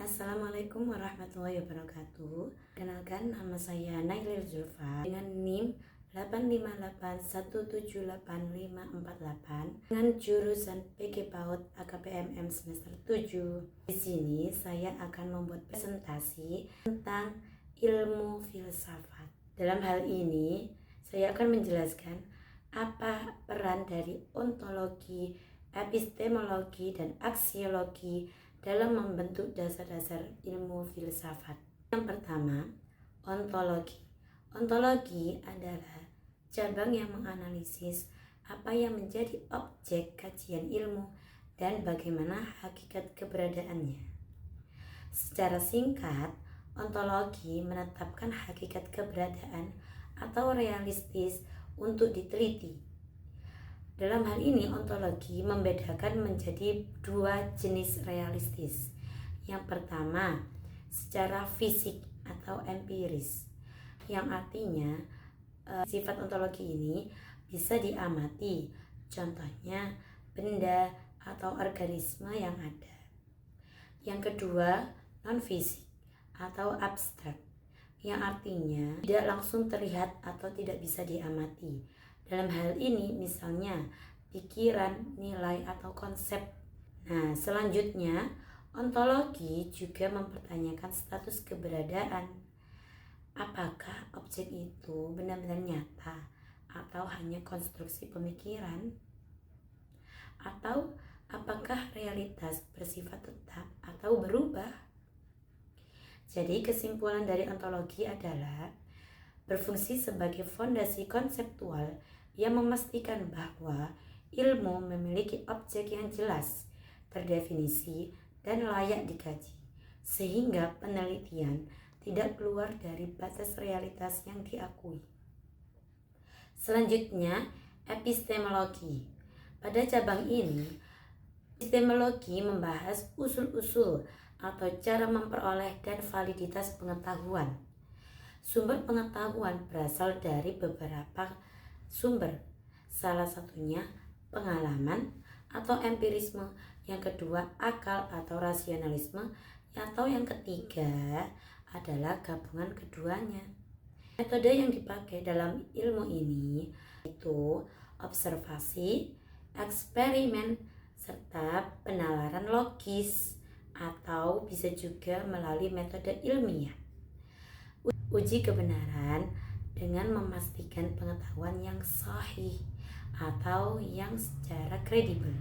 Assalamualaikum warahmatullahi wabarakatuh. Kenalkan, nama saya Nailil Zulfa dengan NIM 858178548 dengan jurusan PG PAUD AKPMM semester 7. Di sini saya akan membuat presentasi tentang ilmu filsafat. Dalam hal ini, saya akan menjelaskan apa peran dari ontologi, epistemologi, dan aksiologi dalam membentuk dasar-dasar ilmu filsafat. Yang pertama, ontologi. Ontologi adalah cabang yang menganalisis apa yang menjadi objek kajian ilmu dan bagaimana hakikat keberadaannya. Secara singkat, ontologi menetapkan hakikat keberadaan atau realistis untuk diteliti. Dalam hal ini, ontologi membedakan menjadi dua jenis realistis. Yang pertama, secara fisik atau empiris, yang artinya sifat ontologi ini bisa diamati, contohnya benda atau organisme yang ada. Yang kedua, non-fisik atau abstrak, yang artinya tidak langsung terlihat atau tidak bisa diamati. Dalam hal ini misalnya pikiran, nilai, atau konsep. Nah, selanjutnya ontologi juga mempertanyakan status keberadaan. Apakah objek itu benar-benar nyata atau hanya konstruksi pemikiran? Atau apakah realitas bersifat tetap atau berubah? Jadi kesimpulan dari ontologi adalah berfungsi sebagai fondasi konseptual yang memastikan bahwa ilmu memiliki objek yang jelas, terdefinisi, dan layak dikaji, sehingga penelitian tidak keluar dari batas realitas yang diakui. Selanjutnya, epistemologi. Pada cabang ini, epistemologi membahas usul-usul atau cara memperoleh dan validitas pengetahuan. Sumber pengetahuan berasal dari beberapa sumber, salah satunya pengalaman atau empirisme, yang kedua akal atau rasionalisme, atau yang ketiga adalah gabungan keduanya. Metode yang dipakai dalam ilmu ini yaitu observasi, eksperimen, serta penalaran logis, atau bisa juga melalui metode ilmiah. Uji kebenaran dengan memastikan pengetahuan yang sahih atau yang secara kredibel.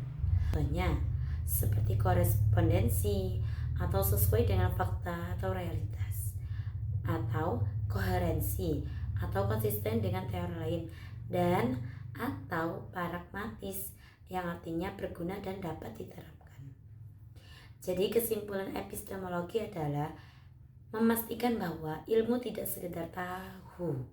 Contohnya seperti korespondensi atau sesuai dengan fakta atau realitas, atau koherensi atau konsisten dengan teori lain, dan atau pragmatis yang artinya berguna dan dapat diterapkan. Jadi kesimpulan epistemologi adalah memastikan bahwa ilmu tidak sekedar tahu,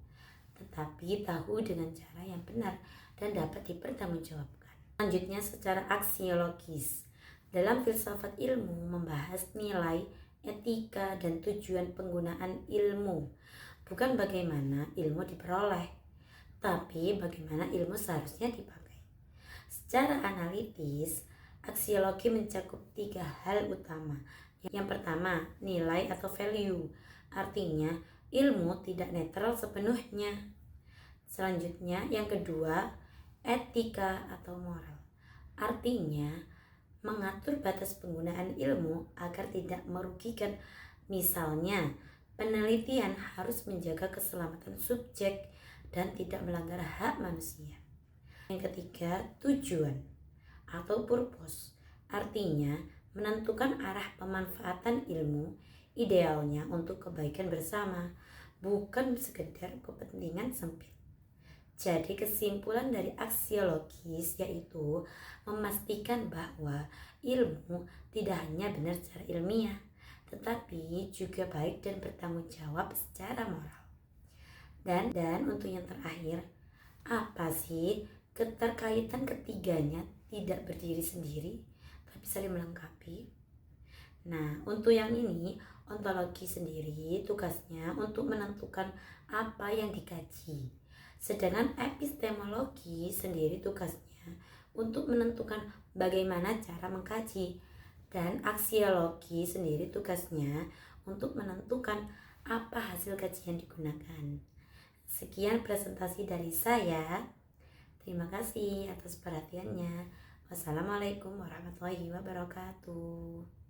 tetapi tahu dengan cara yang benar dan dapat dipertanggungjawabkan. Selanjutnya, secara aksiologis. Dalam filsafat ilmu membahas nilai, etika, dan tujuan penggunaan ilmu. Bukan bagaimana ilmu diperoleh, tapi bagaimana ilmu seharusnya dipakai. Secara analitis, aksiologi mencakup 3 hal utama. Yang pertama, nilai atau value, artinya ilmu tidak netral sepenuhnya. Selanjutnya, yang kedua, etika atau moral, artinya mengatur batas penggunaan ilmu agar tidak merugikan. Misalnya, penelitian harus menjaga keselamatan subjek dan tidak melanggar hak manusia. Yang ketiga, tujuan atau purpose, artinya menentukan arah pemanfaatan ilmu, idealnya untuk kebaikan bersama, bukan sekedar kepentingan sempit. Jadi kesimpulan dari aksiologis yaitu memastikan bahwa ilmu tidak hanya benar secara ilmiah, tetapi juga baik dan bertanggung jawab secara moral. Dan untuk yang terakhir, apa sih keterkaitan ketiganya tidak berdiri sendiri, tapi saling melengkapi? Nah, untuk yang ini, ontologi sendiri tugasnya untuk menentukan apa yang dikaji. Sedangkan epistemologi sendiri tugasnya untuk menentukan bagaimana cara mengkaji. Dan aksiologi sendiri tugasnya untuk menentukan apa hasil kajian digunakan. Sekian presentasi dari saya. Terima kasih atas perhatiannya. Wassalamualaikum warahmatullahi wabarakatuh.